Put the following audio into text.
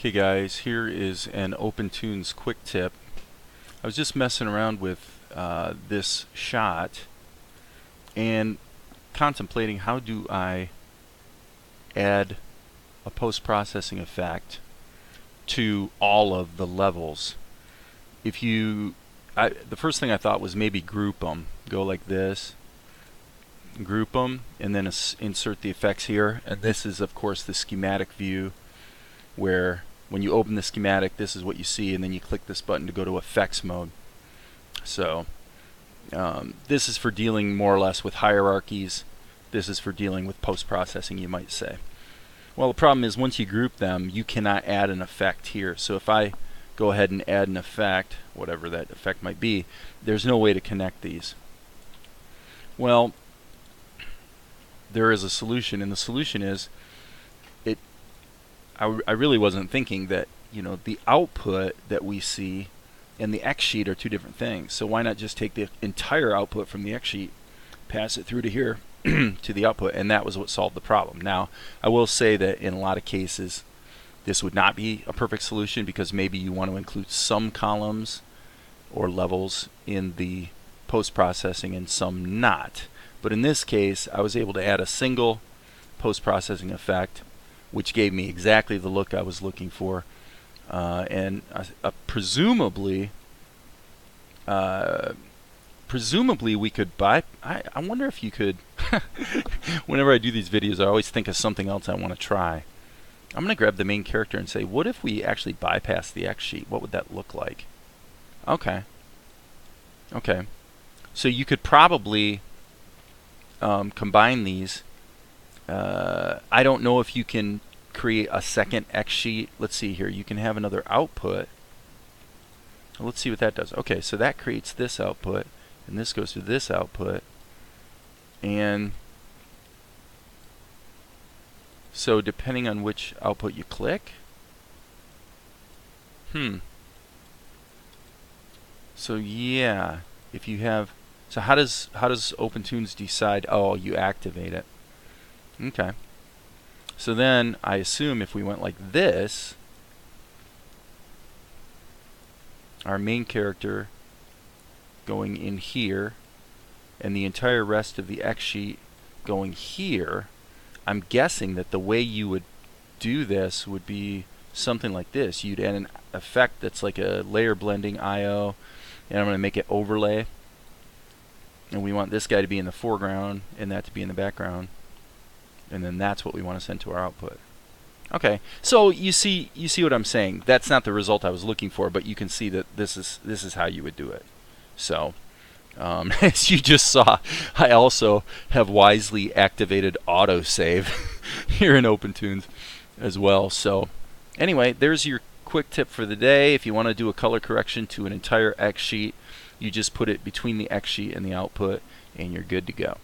Okay guys, here is an OPENTOONZ Quick Tip. I was just messing around with this shot and contemplating how do I add a post-processing effect to all of the levels. The first thing I thought was maybe group them. Go like this, group them, and then insert the effects here. And this is of course the schematic view where when you open the schematic, this is what you see, and then you click this button to go to effects mode. So this is for dealing more or less with hierarchies. This is for dealing with post-processing, you might say. Well, the problem is once you group them, you cannot add an effect here. So if I go ahead and add an effect, whatever that effect might be, there's no way to connect these. Well, there is a solution, and the solution is I really wasn't thinking that, the output that we see and the xsheet are two different things. So why not just take the entire output from the xsheet, pass it through to here to the output, and that was what solved the problem. Now, I will say that in a lot of cases, this would not be a perfect solution because maybe you want to include some columns or levels in the post-processing and some not. But in this case, I was able to add a single post-processing effect, which gave me exactly the look I was looking for, and presumably we could buy. I wonder if you could. Whenever I do these videos, I always think of something else I want to try. I'm going to grab the main character and say, what if we actually bypass the xsheet? What would that look like? Okay. So you could probably combine these. I don't know if you can create a second xsheet. Let's see here. You can have another output. Let's see what that does. Okay, so that creates this output, and this goes to this output. And so depending on which output you click, so yeah, if you have, so how does OPENTOONZ decide? Oh, you activate it. Okay. So then I assume if we went like this, our main character going in here and the entire rest of the xsheet going here, I'm guessing that the way you would do this would be something like this. You'd add an effect that's like a layer blending IO, and I'm going to make it overlay, and we want this guy to be in the foreground and that to be in the background. And then that's what we want to send to our output. Okay, so you see what I'm saying. That's not the result I was looking for, but you can see that this is how you would do it. So as you just saw, I also have wisely activated autosave here in OPENTOONZ as well. So anyway, there's your quick tip for the day. If you want to do a color correction to an entire xsheet, you just put it between the xsheet and the output, and you're good to go.